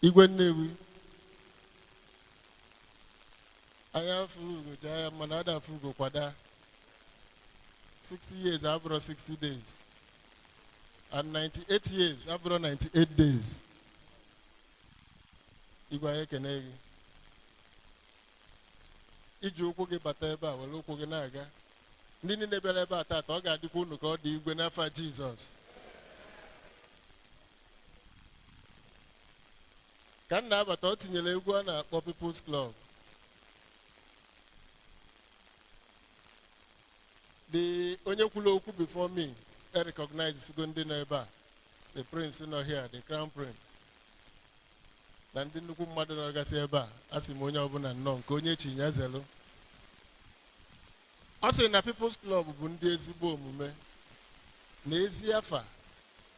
Igwe Nnewi. Anya fugo jaya manada fugo kwada. 60 years abro 60 days. And 98 years abro 98 days. Igwe aye kenegi. Iji ụkwụ gị bata ebe a were ụkwụ gị na-aga. Ndị niile bịara ebe a taata ọ ga-adịkwa unu ka ọ dị igwe n'afa Jizọs. Ka m na-abata ọ tinyere egwu a na-akpọ People's Club. The onye kwuru okwu before me, I recognize sigo ndị nọ ebe a. The prince nọ here, the crown prince. Na ndị nnukwu mmadụ nọgasị ebe a, asị m onye ọbụla nnọọ nke onye chinya zelu. Ọ sị na People's Club bụ ndị ezigbo omume na ezi afa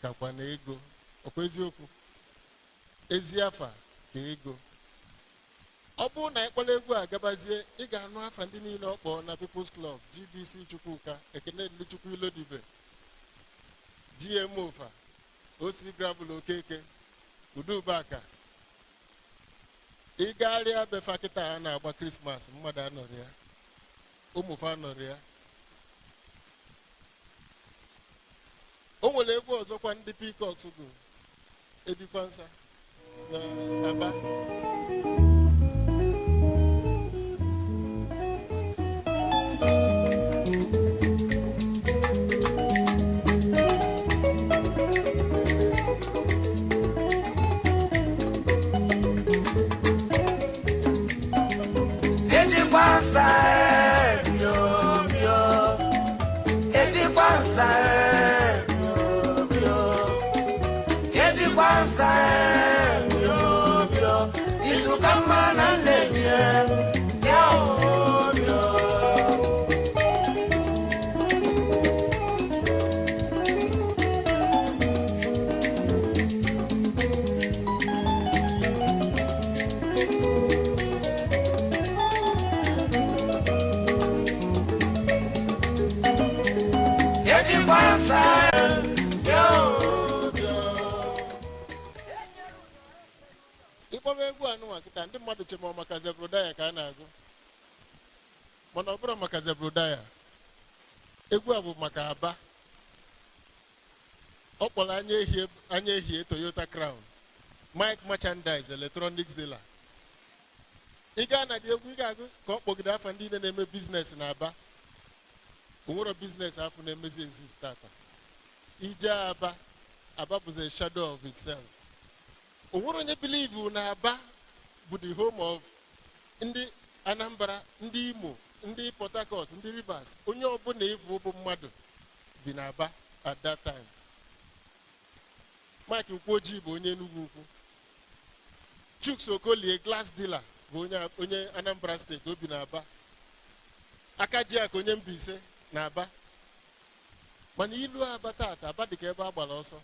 kakwa na ego. Ọkwa eziokwu? Ezi afa ka ego. Ọ bụrụ na ịkpọrọ egwu a gabazie, ị ga-anụ afa ndị niile ọ kpọọ na People's Club, GBC Chukwuka, Ekene Chukwu Ilodibe, GMO Fa, Osi Gravel Okeke, Udubaka. Ị gagharịa befa kịta a na-agba Krismas, mmadụ anọrọ ya, ụmụfa anọrọ ya. O nwere egwu ọzọkwa ndị Peacocks bụ Edikwansa na Aba. Ndị mmadụ chema maka Zebrodaya ka a na-agụ, mana ọ bụrụ maka Zebrodaya. Egwu a bụ maka Aba. Ọ kpọrọ anya ehie Toyota Crown, Mike Merchandise Electronics Dealer. Ị gaa na dị egwu ị ga-agụ ka ọ kpọgide afa ndị niile na-eme biznes na Aba. O nwere biznes afọ na-emezi exist tata. Ije Aba, Aba bụzi a shadow of itself. O nwere onye believe na Aba bụ the home of ndị Anambra, ndị Imo, ndị Port Harcourt, ndị Rivers. Onye ọbụla evu bụ mmadụ bi na Aba at that time. Mike Nkwoji bụ onye Enugu Ukwu. Chuks Okolie, glass dealer, bụ onye Anambra State, obi na Aba. Akajiak onye Mbaise na Aba. Mana ilu Aba tata, Aba dị ka ebe a gbara ọsọ.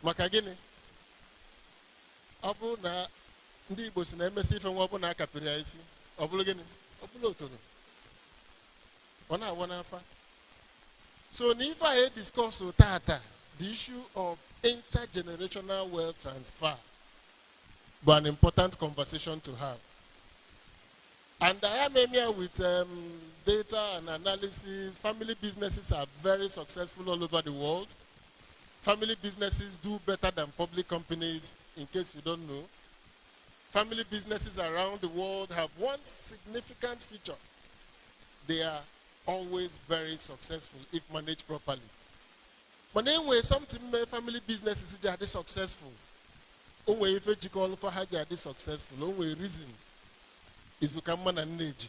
Maka gịnị? Ọ bụ na ndị Igbo si na-emesi ife nwa ọbụla akapịrị ya isi. Ọ bụrụ gịnị? Ọ bụrụ otoro. Ọ na-awa n'afa. So n'ife a discuss tata, the issue of intergenerational wealth transfer, but an important conversation to have. And I am here with data and analysis. Family businesses are very successful all over the world. Family businesses do better than public companies, in case you don't know. Family businesses around the world have one significant feature. They are always very successful if managed properly. But anyway, something family businesses are successful. Only if you call for how they are successful. Only reason is you can manage.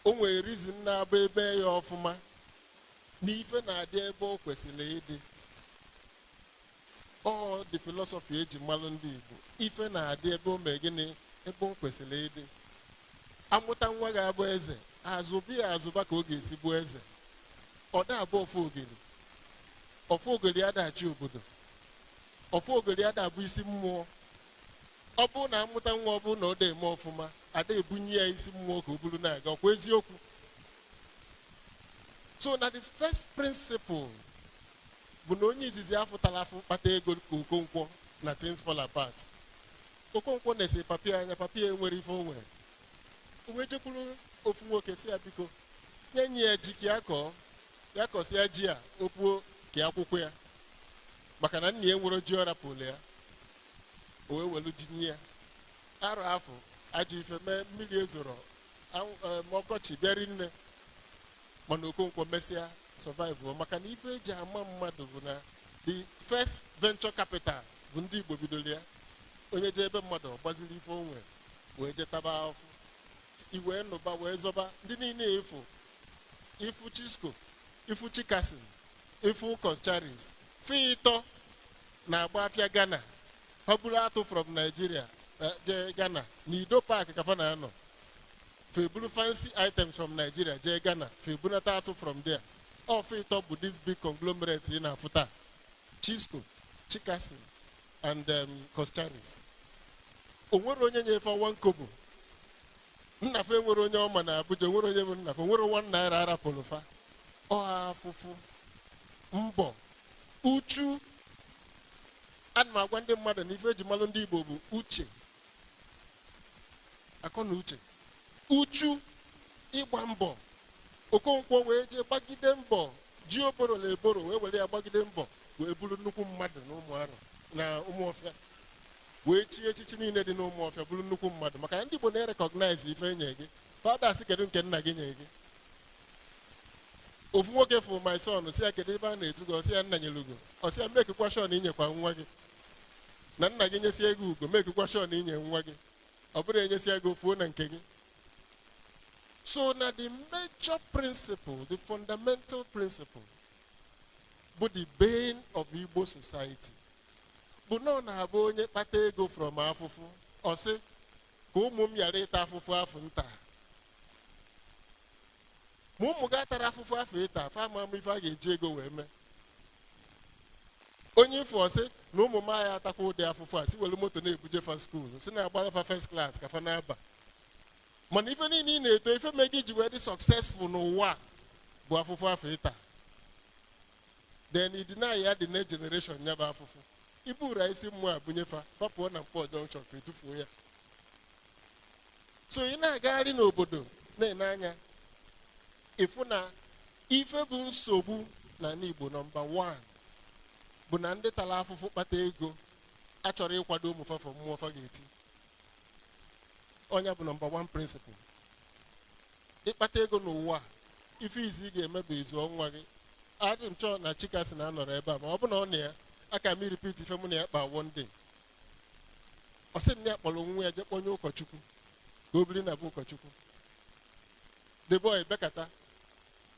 Only reason na baby your fuma. Nife na adebo kwesịrị all the philosophy eji malụ ndị Igbo ife na-adị ebe o mee gịnị ebe o kwesịrị ịdị. Amụta nwa ga-abụ eze, azụbi ya azụba ka ọ ga-esi bụ eze. Ọ da-abụ ofu ogeli adachi obodo, ofu ogeli adabụ isi mmụọ. Ọ bụ na amụta nwa ọ bụ na ọ da eme ọfụma, ada ebunye ya isi mmụọ ka o buru na-aga. Ọkwa eziokwu? So na the first principle bụ na onye izizi afụtala afụ kpata ego ka Okonkwo na things fall apart. Okonkwo na-ese papia anya, papia enwere ife onwe. Uwe jekwuru ofu nwoke si ya biko, nye ya ji ka ya kọsi ya ji a opuo ka akwụkwọ ya. Maka na nna ya nwere ji ọ rapụrụ ya. O wee welu ji nye ya. Arọ afọ ajọ ife mee mmiri ezoro ọkọchị bịara nne. Mana Okonkwo mesịa survive maka na ife eji ama mmadụ bụ na the first venture capital bụ ndị Igbo bidoro ya. Onye je ebe mmadụ gbaziri ife onwe wee je taba afọ. Iwe nụba wee zọba ndị niile ifu Chisco, ifu Chikasin, ifu Koscharis, Fito na-agba afịa Ghana. Ha buru atụ from Nigeria je Ghana. N'ido Park ka fa na-anọ. Febulu fancy items from Nigeria je Ghana. Febulu atụ from there. All Fito bụ this big conglomerate in Afuta. Chisco, Chikasin, and Koscharis. Onwere onye nyefe one kobo. Nnafe nwere onye ọma na Abuja, nwere onye bụ nnafe, nwere 1 naira arapụrụ fa. Ọ afụfụ, mbọ, uchu. Ana m agwa ndị mmadụ na ife eji malụ ndị Igbo bụ uche. Akọ na uche. Uchu, ịgba mbọ. Okonkwo wee je gbagide mbọ, ji oboro na eboro wee were ya gbagide mbọ, wee buru nnukwu mmadụ na ụmụ arụ na Ụmụọfịa. Wee chi echichi niile dị n'Ụmụọfịa bụrụ nnukwu mmadụ maka na ndị Igbo na-recognize ife enye gị. Fada asị kedu nke nna gị nye gị. Ofu nwoke fụ my son si ya kedu ebe a na-etu gị, ọsị ya nna nyere ugo, ọsị ya mekikwa shọn inyekwa nwa gị. Na nna gị nyesi ego ugo, mekikwa shọn inye nwa gị. Ọ bụrụ enyesi ego fuo na nke gị. So na the major principle, the fundamental principle, bụ the bane of Igbo society. Bụ na ọ na-abụ onye kpata ego from afụfụ, ọ sị ka ụmụ m ghara ịta afụfụ afụ nta. Ma ụmụ ga tara afụfụ afụ ịta, afọ ama ife a ga-eji ego wee mee. Onye ifo ọ sị na ụmụ m agha atakwa ụdị afụfụ a, si were moto na-ebuje fa skuulu, si na-agbara fa first class ka fa na-aba. Mana ife niile ị na-eto, ife mee gị ji wee dị successful n'ụwa bụ afụfụ afụ ịta. Then ị deny ya the next generation ya bụ afụfụ. Ibu ura isi mmụọ a bunyefa, papụọ na Mkpọ Junction ka etufuo ya. So ị na-agagharị n'obodo na-ene anya, ịfụ na ife bụ nsogbu na Igbo nọmba 1 bụ na ndị tara afụfụ kpata ego achọrọ ịkwado ụmụfa for mmụọ fa ga-eti. Ọnya bụ nọmba 1 principle. Ịkpata ego n'ụwa, ife izi ị ga-eme bụ izu ọnwa gị. Adị m chọọ na Chikasi na-anọrọ ebe a, ma ọ bụ na ọ na ya aka mi repeat ife mụ na ya kpa one day. Ọ sị na ya kpọrọ nwa ya je kpọnye ụkọchukwu ka o biri na bụ ụkọchukwu. The boy bekata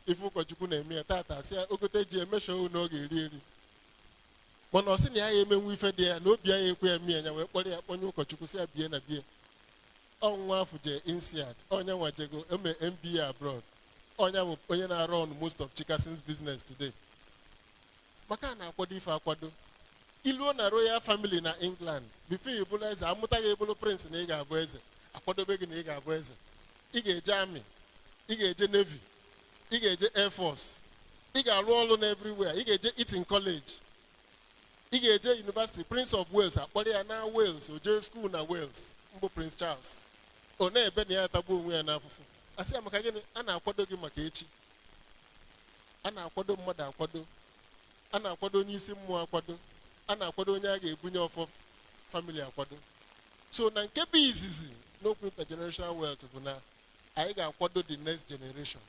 ife ụkọchukwu na-eme ya tata asị ya ogote ji eme show na ọ ga-eri eri. Mana ọ sị na ya emenwu ife dị ya na obi ya ekwe ya mie ya wee kpọrọ ya kpọnye ụkọchukwu si ya bie na bie. Ọnwa afọ je INSEAD, onye nwa jego eme MBA abroad. Onye bụ onye na-arụ on most of Chikasin's business today. Maka na-akwado ife akwado. Iluo na royal family na England, before you bụrụ eze, amụta gị ebụrụ prince na ị ga-abụ eze, akwadobe gị na ị ga-abụ eze. Ị ga-eje army, ị ga-eje navy, ị ga-eje air force, ị ga-arụ ọrụ na everywhere, ị ga-eje Eton college, ị ga-eje university. Prince of Wales akpọrọ ya na Wales, o jee school na Wales, mbụ Prince Charles. Ọ na-ebe na ya atagbu onwe ya n'afụfụ. Asị ya maka gịnị? A na-akwado gị maka echi. A na-akwado mmadụ akwado. A na-akwado onye isi mmụọ akwado. A na-akwado onye a ga-ebunye ọfọ family akwado. So na nke bụ izizi n'okwu intergenerational wealth bụ na anyị ga-akwado the next generation.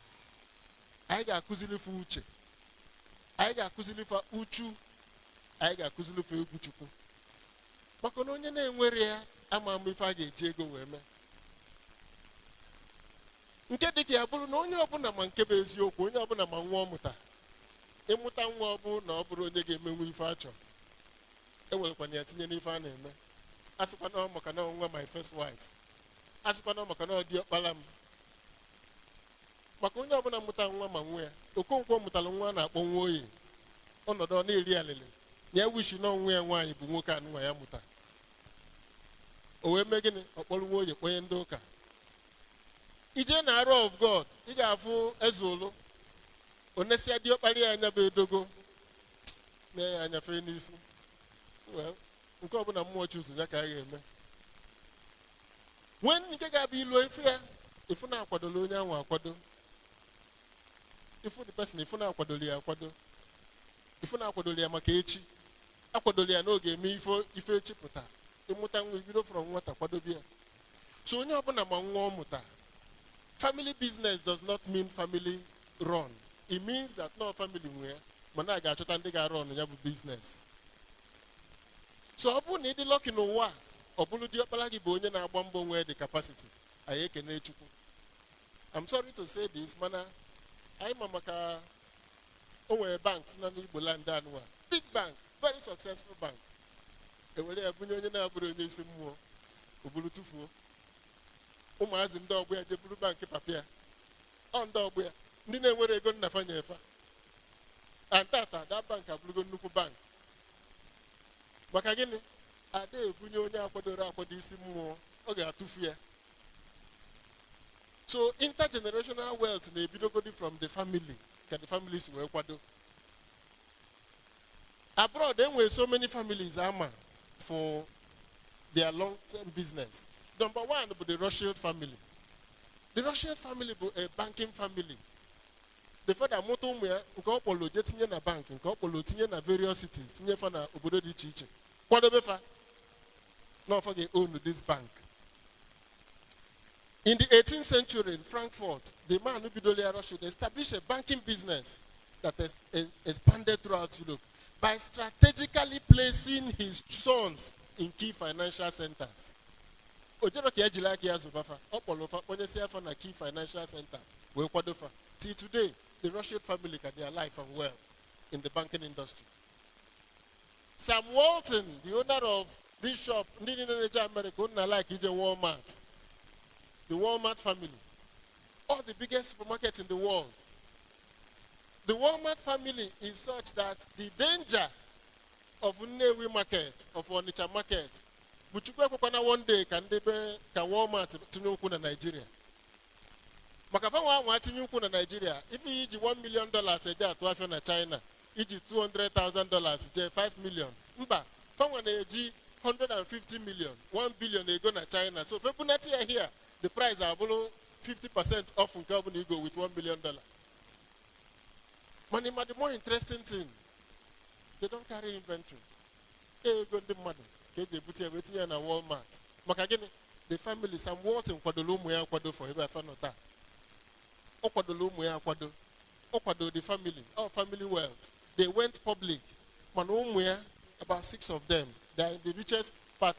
Anyị ga-akụziri fa uche. Anyị ga-akụziri fa uchu. Anyị ga-akụziri fa egwu Chukwu. Maka na onye na-enwere ya ama ife a ga-eji ego wee mee. Nke dị ka ya bụrụ na onye ọbụla ma nke bụ eziokwu, onye ọbụla ma nwa ọmụta. Ịmụta nwa ọbụ na ọ bụrụ onye ga-emenwu ife achọ. Ewerekwana ya tinye n'ife a na-eme. Asịkwa na ọ maka na nwa my first wife. Asịkwa na ọ maka na ọ dị ọkpara m. Maka onye ọbụla mụta nwa ma nwa ya, Okonkwo mụtara nwa na-akpọ nwa oyi. Ọnọdụ ọ na-eri alịlị. Ya wishi na nwa ya nwaanyị bụ nwoke a nwa ya mụta. O wee mee gịnị? Ọ kpọrọ nwa oyi kpọnye ndị ụka. Ije na arọ of God, ị ga-afụ eze ụlụ. Onesia dị ọkpara ya anya bụ edogo. Na ya anya fee n'isi. Well, nke ọbụla mmụọ chuzu ya ka a ga-eme. When nke ga-abụ ilu ifu ya ifu na-akwadola onye ahụ akwado, ifu the person ifu na-akwadola ya akwado, ifu na-akwadola ya maka echi, akwadola ya n'oge eme ife echi pụta ịmụta nwa ibido from nwata kwadobe ya. So onye ọbụla ma nwa ọmụta, family business does not mean family run. It means that no family nwe mana a ga-achọta ndị ga-arụ ọnụ ya bụ business. So ọ bụrụ na ịdị lucky n'ụwa ọ bụrụ diọkpala gị bụ onye na-agba mbọ nwee the capacity, anyị ekene Chukwu. I'm sorry to say this, mana anyị ma maka o nwere bank na n'Igbo land anụwa, big bank, very successful bank. Ewere ya bunye onye na-abụrụ onye isi mmụọ, o buru tufuo. Ụmụazị ndị ọgbọ ya je buru bank papịa. Ọ ndị ọgbọ ya, ndị na-enwere ego nnafa nyefa. Antata, that bank abụrụgo nnukwu bank. Maka gịnị? Ada ebunye onye akwadoro akwado isi mmụọ, ọ ga-atụfu ya. So intergenerational wealth na-ebidogodi from the family, ka the families wee kwado. Abroad, there were so many families for their long-term business. Number one, the Rothschild family. The Rothschild family is a banking family. The father moto mwe nko polo je tinye na bank, nko polo tinye na various cities, tinye fa na obodo di iche iche. Kwado befa. No for they own this bank. In the 18th century in Frankfurt, the man who Bidolia Rothschild established a banking business that has expanded throughout Europe by strategically placing his sons in key financial centers. Ojero ki ejila ki azubafa, opolofa onye se afa na key financial center. We kwadofa. Till today, the Rothschild family can their life and well in the banking industry. Sam Walton, the owner of this shop, America, like Walmart. The Walmart family. All the biggest supermarkets in the world. The Walmart family is such that the danger of Nnewi market, of Onitsha market, which one day can Walmart to know in Nigeria. Makafa watching you in Nigeria. If you eat $1 million a day to in China, eat $200,000, $5 million. Mba, someone eji 150 million, 1 billion they go to China. So if you put here, the price are below 50% off from carbon ego with $1 million. Money, the more interesting thing, they don't carry inventory. They go to the money. They put everything in a Walmart. Makagini, the family, some water in Kwadolumuya Kwado for every fanota. Okwadolumuya Kwado. Okwado, the family, our family wealth. They went public. Manumuya, about 6 of them. They are in the richest part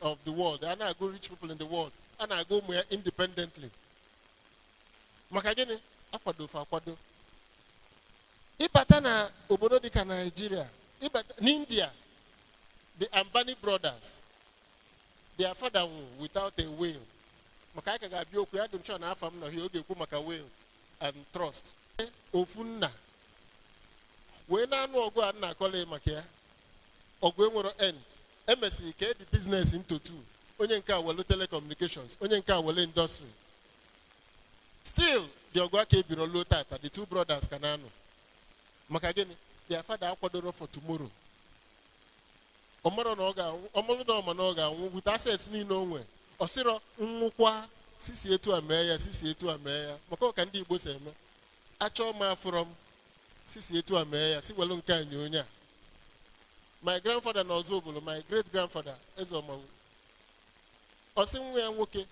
of the world. They are not good rich people in the world. And I go more independently. Makagini, Akwado for Akwado. Ipatana obodo dika Nigeria, in India, the Ambani brothers, their father without a will. Makaka gabi okuya dem sure na afam na hioge ku maka will and trust. Ofunna. We na anu ogo an na kole makia. Ogo enwero end. MSC ke the business into two. Onye nke awolo telecommunications, onye nke awolo industry. Still, the ogo ake biro low tata, the two brothers kanano. Makageni, their father akwadoro for tomorrow. Omoro no ga with assets ni no nwe. Osiro nwukwa sisi etu ameya. Mako ka ndi Igbo se eme. Acho ma from sisi etu ameya, si welu nke anyonya. My grandfather na Ozobolo, my great grandfather Ezomawu. Osi nwe ya nwoke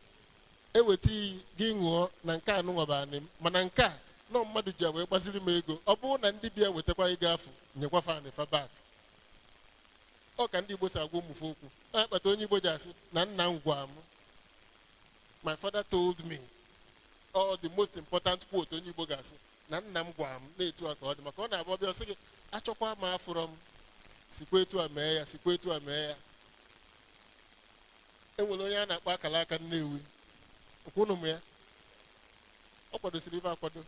eweti gi ṅụọ na nke anu nwabani, mana nke no mmadu ji wee gbaziri m ego. Ọ bụ na ndị bịa wetakwa ego afọ nyekwa fa na fa back. Ọ ka ndị Igbo si agwa ụmụ okwu. Akpata onye Igbo ji asị na nna m gwa m. My father told me, the most important quote onye Igbo ga-asị na nna m gwa m na-etu aka ọ dị maka ọ na-abụ ọbịa ọsị gị achọkwa m afụrọ m sikwa etu a mee ya. Enwere onye a na-akpọ akala aka Nnewi. Okwunu m ya. Ọ kwadosiri ife akwado.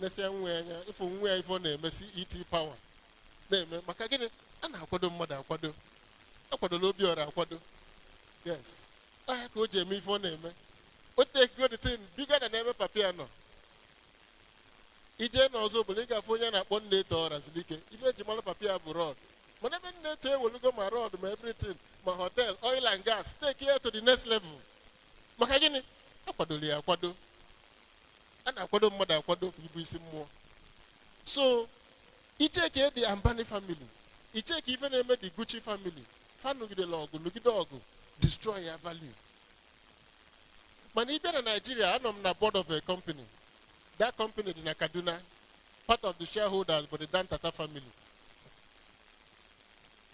Nesia nwe anya ifo nwe ya ifo na-emesi ET power. Na-eme maka gịnị a na-akwado mmadụ akwado. Akwadola obi ọra akwado. Yes. Ka o ji eme ife ọ na-eme. O take good thing bigger than eme papia nọ. Ije na ọzọ bụla ị ga-afụ onye na-akpọ nne eto ọra zilike. Ife eji mara papia bụ rod. Whenever they will go my road, my everything, my hotel, oil and gas, take it to the next level. Makagini, akwadoli akwado. And akwado mother akwado for you more. So, he take the Ambani family. He take even the Gucci family. Fanugi the logo, look at dog, destroy your value. But even in Nigeria, I'm on the board of a company. That company in Kaduna, part of the shareholders, but the Dan Tata family.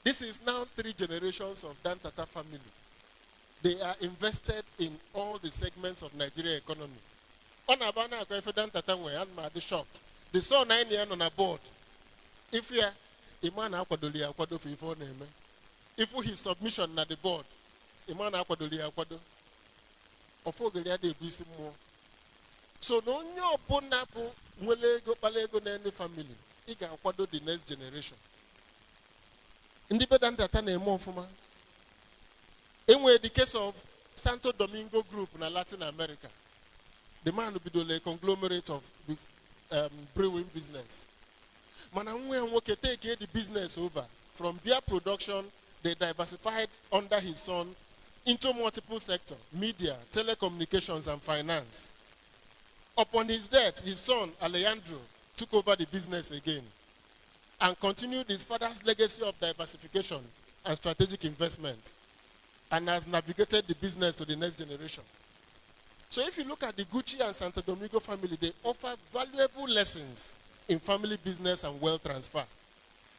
This is now 3 generations of Dan Tata family. They are invested in all the segments of Nigeria economy. On Abana, if Dan Tata were the shocked. They saw 9 years on a board. If you are a man, if his submission at the board, a man, so no nyo bonapo mwelego palego na any family. Iga akwado the next generation. Independent data na emo ofuma. Enwe the case of Santo Domingo Group na Latin America. The man will be the conglomerate of brewing business. Mana nwe take the business over. From beer production, they diversified under his son into multiple sectors, media, telecommunications, and finance. Upon his death, his son, Alejandro, took over the business again and continued his father's legacy of diversification and strategic investment and has navigated the business to the next generation. So if you look at the Gucci and Santo Domingo family, they offer valuable lessons in family business and wealth transfer.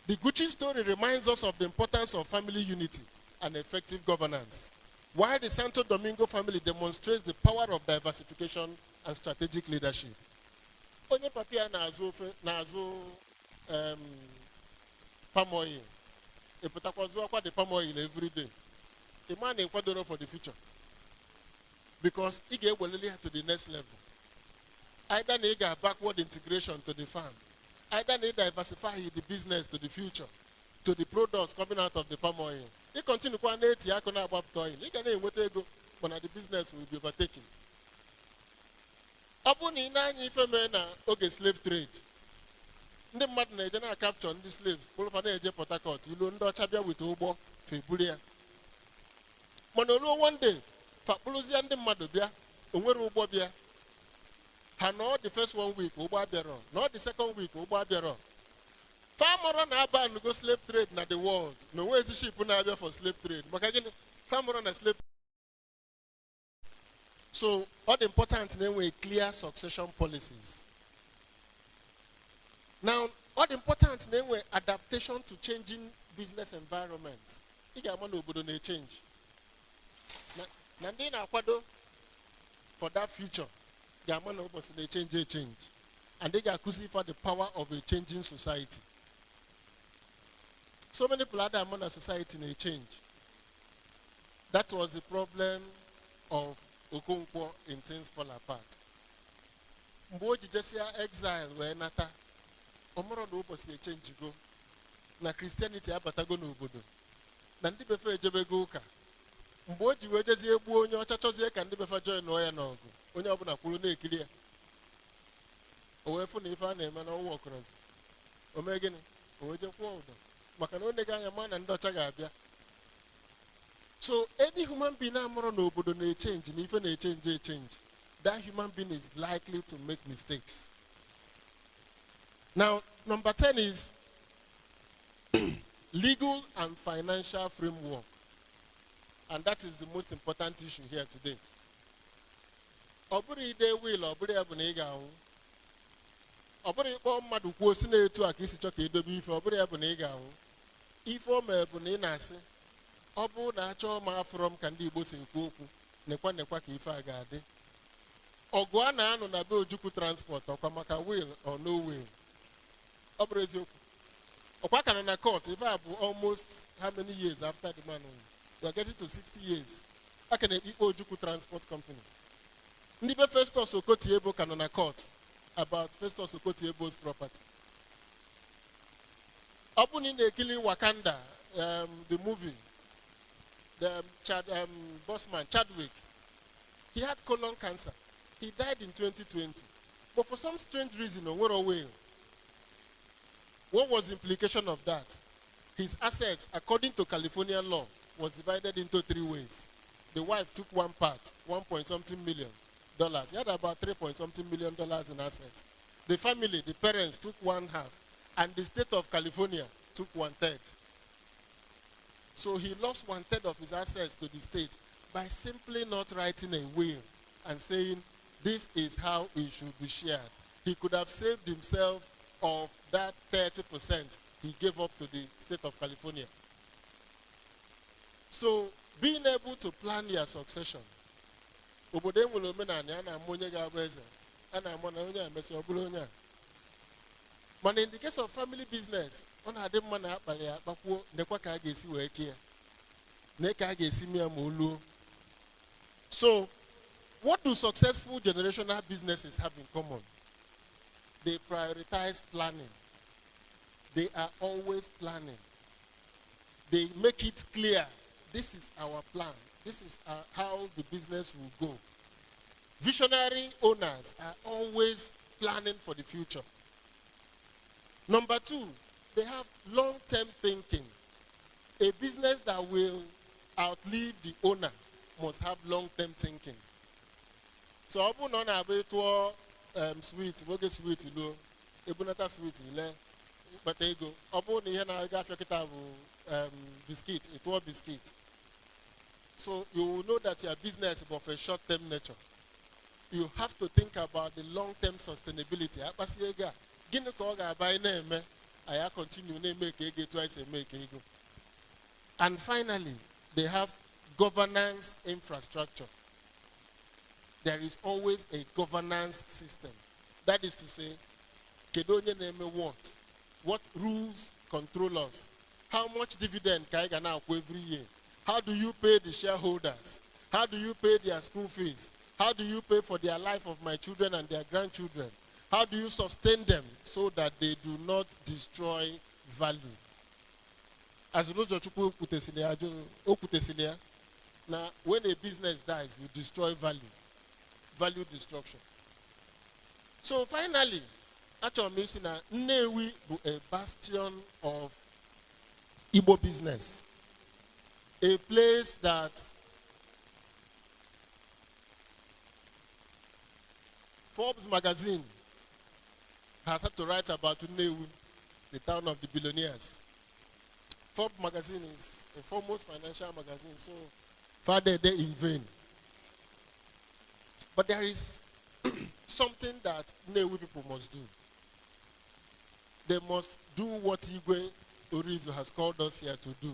The Gucci story reminds us of the importance of family unity and effective governance, while the Santo Domingo family demonstrates the power of diversification and strategic leadership. Onye papia na-azụ palm oil. Eputakwazu akwa the palm oil every day. The man ekwadoro for the future. Because he get to the next level. Either they get backward integration to the farm. Either they diversify the business to the future, to the products coming out of the palm oil. He continue to oil. He can go, but the business will be overtaken. Abuni nani femena oge slave trade. Ndị mmadụ na-eje na capture ndị slaves, kpọrọfa na-eje Port Harcourt, ilu ndị ọcha bịa wit ụgbọ febulu ya. Mana oluo one day, fakpụrụzie ndị mmadụ bịa, onwere ụgbọ bịa. Ha nọ the first 1 week ụgbọ abịarọ, nọ the second week ụgbọ abịarọ. Famọrọ na-aba go slave trade na the world, na onwezi ship na-abịa for slave trade. Maka gịnị? Famọrọ na slave. So, all the important name were clear succession policies. Now, all the important name were adaptation to changing business environments. Iga amano obodo na change. Na ndị na-akwado for that future, the amano obodo na change. And they ga-akuzi for the power of a changing society. So many people had among society na change. That was the problem of Okonkwo in Things Fall Apart. Mboji Jesia exile where nata omoro no bosi change go na Christianity abatago no obodo na ndị befe ejebego ụka mboji we jezi egbu onye ọcha chọzie ka ndị befe join no ya n'ọgụ onye ọbụla kwuru na-ekiri ya o wee fụ na ife a na-eme na ụwa okrozi o mee gịnị o wee jekwuo ụdọ maka na onye ga-anya ma na ndị ọcha ga-abịa. So any human being amoro no obodo na change, and if na change, that human being is likely to make mistakes. Now, number 10 is legal and financial framework. And that is the most important issue here today. Oburi ide will oburi abunega oburi ko madu kwo si na etu aka isi chọ ka edobe ife oburi abunega ife o me bunina si obu na achọ ma from ka ndị Igbo si ekwu okwu nekwa ka ife a ga-adị. Ọgụ a na-anụ na be Ojukwu transport ọkwa maka will or no will. Ọ bụrụ eziokwu. Ọkwa ka na court ife a bụ almost how many years after the man? We are getting to 60 years. A ka na-ekpe Ojukwu transport company. Ndị be Festus Okotie-Eboh ka nọ na court about Festus Okotie-Eboh's property. Ọ bụ na ị na-ekili Wakanda, the movie. The bossman, Chadwick, he had colon cancer. He died in 2020. But for some strange reason, what was the implication of that? His assets, according to California law, was divided into 3 ways. The wife took one part, 1 point something million dollars. He had about 3 point something million dollars in assets. The family, the parents, took 1/2, and the state of California took 1/3. So he lost 1/3 of his assets to the state by simply not writing a will and saying, this is how it should be shared. He could have saved himself of that 30% he gave up to the state of California. So, being able to plan your succession. But in the case of family business, so, what do successful generational businesses have in common? They prioritize planning. They are always planning. They make it clear, this is our plan. This is how the business will go. Visionary owners are always planning for the future. Number 2, they have long-term thinking. A business that will outlive the owner must have long-term thinking. So, I will not have sweet, we get sweet, ebunata sweet, but they go. Abu ni hena gafe kitabu biscuit, it was biscuit. So you will know that your business is of a short-term nature. You have to think about the long-term sustainability. Apasiega, gini koga buy name, I continue to make ego twice a make ego. And finally, they have governance infrastructure. There is always a governance system. That is to say, kedonye name what rules control us? How much dividend can I now every year? How do you pay the shareholders? How do you pay their school fees? How do you pay for their life of my children and their grandchildren? How do you sustain them so that they do not destroy value? As you know, now when a business dies, you destroy value. Value destruction. So finally, actually, Nnewi is a bastion of Igbo business. A place that Forbes magazine has had to write about Nnewi, the town of the billionaires. Forbes magazine is a foremost financial magazine, so far they're in vain. But there is something that Nnewi people must do. They must do what Igwe Orizu has called us here to do,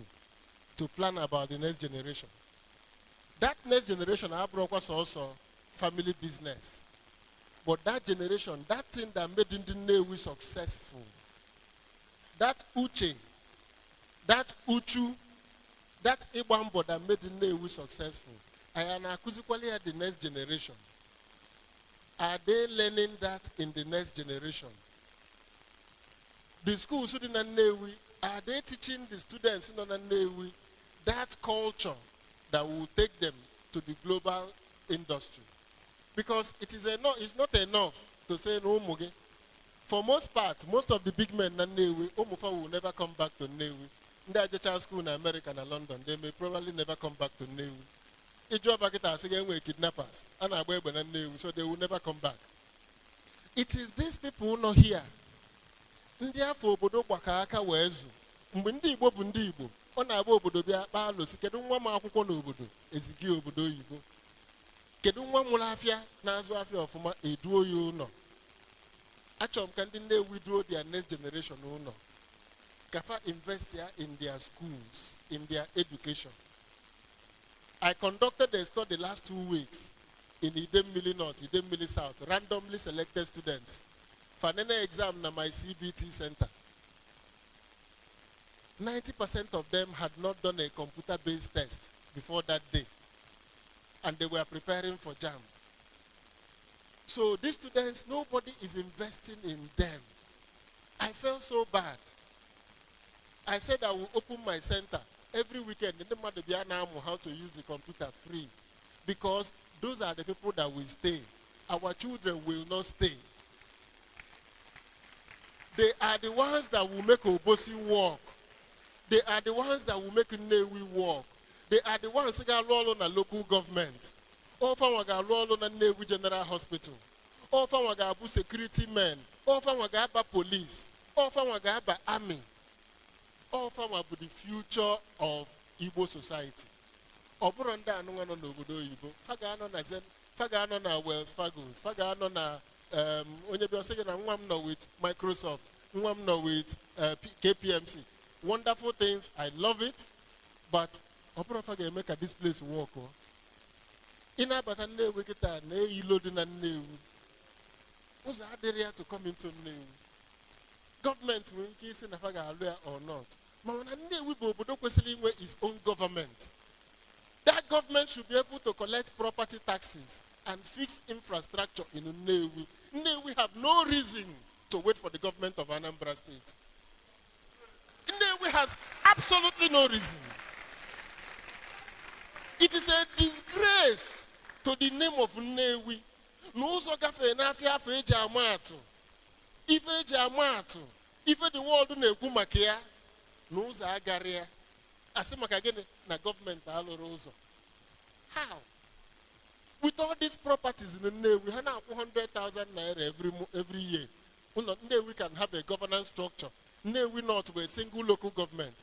to plan about the next generation. That next generation, was also family business. But that generation, that thing that made Nnewi successful, that Uche, that Uchu, that Ibambo that made Nnewi successful, I am accusing at the next generation. Are they learning that in the next generation? The schools in Nnewi, are they teaching the students in Nnewi that culture that will take them to the global industry? Because it's not enough to say no Muge. For most part, most of the big men in Nnewi, Omufa will never come back to Nnewi. In the child school in America and London, they may probably never come back to Nnewi. Kidnappers, so they will never come back. It is these people not here. India for Bodo Wakaka Wezu. Mbundi Igbo Bundi Igbo. On a Bodo Bia Palo, Kedunwa Makuko Nobodo, Ezigi Obodo Igbo. Kedunwa Mulafia, Nazwafia of Fuma, a duo you know. Actually, can they withdraw their next generation no? Kafa invest here in their schools, in their education. I conducted a study last 2 weeks in Idemili North, Idemili South, randomly selected students. For an exam na my CBT center. 90% of them had not done a computer-based test before that day. And they were preparing for JAM. So these students, nobody is investing in them. I felt so bad. I said I will open my center every weekend in the Madabiana how to use the computer free. Because those are the people that will stay. Our children will not stay. They are the ones that will make Obosi work. They are the ones that will make Nnewi work. They are the ones that are all on a local government. All from all on a Nnewi General Hospital. All from Wagabu security men. All from Wagaba police. All from Wagaba army. All from the future of Igbo society. Oburanda anunga no nobodo Igbo. Faga no na Zen. Faga no na Wells Fargo. Faga no na onye bi osege na nwam no with Microsoft. Nwam no with KPMC. Wonderful things. I love it. But Opera Faga make this place work. Ina batane wikita na ilodu na Nnewi. Who's the area to come into Nnewi? Government will case in Faga or not. Nnewi his own government. That government should be able to collect property taxes and fix infrastructure in Nnewi. Nnewi have no reason to wait for the government of Anambra State. Nnewi has absolutely no reason. It is a disgrace to the name of Nnewi. N'ụzọ gafee n'afịa afọ eji ama atụ. Ife eji ama atụ. Ife the world na-ekwu maka ya. N'ụzọ agara ya. Asị maka gịnị na gọọmenti alụrụ ụzọ. How? With all these properties in Nnewi, ha na-akwụ 100,000 naira every year. Nnewi can have a governance structure. Nnewi not with a single local government.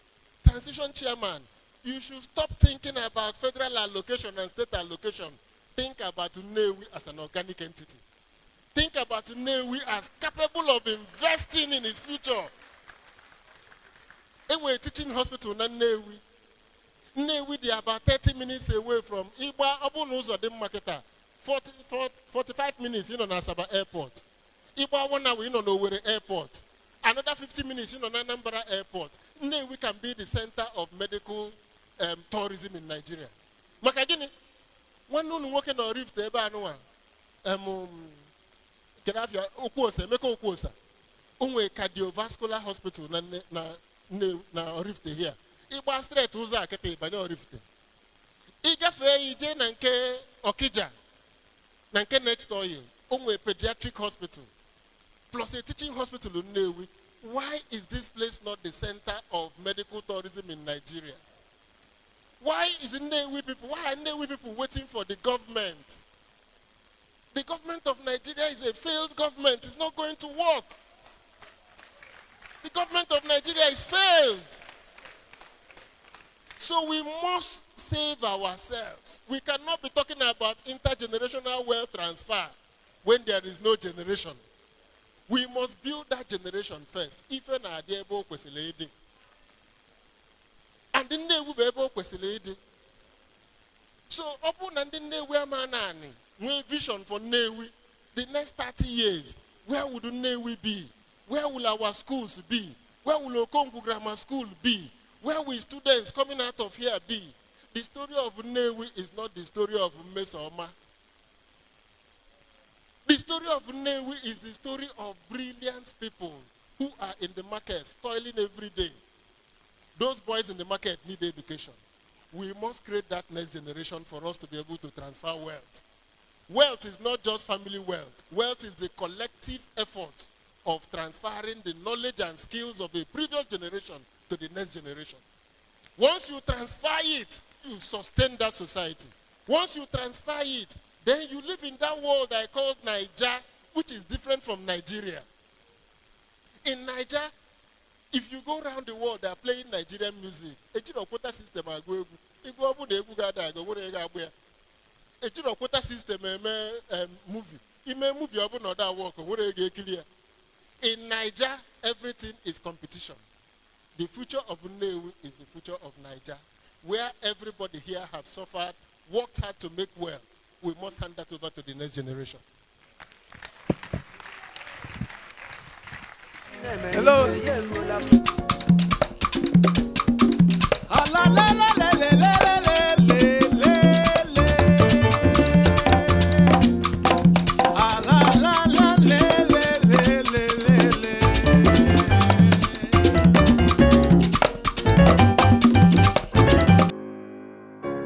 Transition chairman, you should stop thinking about federal allocation and state allocation. Think about Nnewi as an organic entity. Think about Nnewi as capable of investing in its future. And we're teaching hospital in Nnewi. Nnewi, they are about 30 minutes away from Igbo, Abunuzo, the marketer. 45 minutes in on Asaba Airport. Igbo, 1 hour in on Owerri Airport. Another 50 minutes in on Anambra Airport. Nnewi can be the center of medical tourism in Nigeria. Makagini. One no working on Rift Eba Noa. Kenafia Okuosa, Meko Okuosa. Unwe cardiovascular hospital na Rift here. Iba straight uza kete banyo Rift. Igafe ije nanke Okija. Nanke next oil. Unwe pediatric hospital. Plus a teaching hospital in Nnewi. Why is this place not the center of medical tourism in Nigeria? Why are Nnewi people waiting for the government? The government of Nigeria is a failed government. It's not going to work. The government of Nigeria is failed. So we must save ourselves. We cannot be talking about intergenerational wealth transfer when there is no generation. We must build that generation first. Even Adiebo Kweseledi. And then they will be able to. So, open and then they were manani. We vision for Nnewi. The next 30 years, where would Nnewi be? Where will our schools be? Where will Okongu Grammar School be? Where will students coming out of here be? The story of Nnewi is not the story of Mmesoma. The story of Nnewi is the story of brilliant people who are in the market, toiling every day. Those boys in the market need education. We must create that next generation for us to be able to transfer wealth. Wealth is not just family wealth. Wealth is the collective effort of transferring the knowledge and skills of a previous generation to the next generation. Once you transfer it, you sustain that society. Once you transfer it, then you live in that world I call Niger, which is different from Nigeria. In Niger, if you go around the world, they are playing Nigerian music. A quota system are going. If you open the quota system movie. In a movie, you open other work. In Niger, everything is competition. The future of Nnewi is the future of Niger, where everybody here has suffered, worked hard to make well. We must hand that over to the next generation. Hello.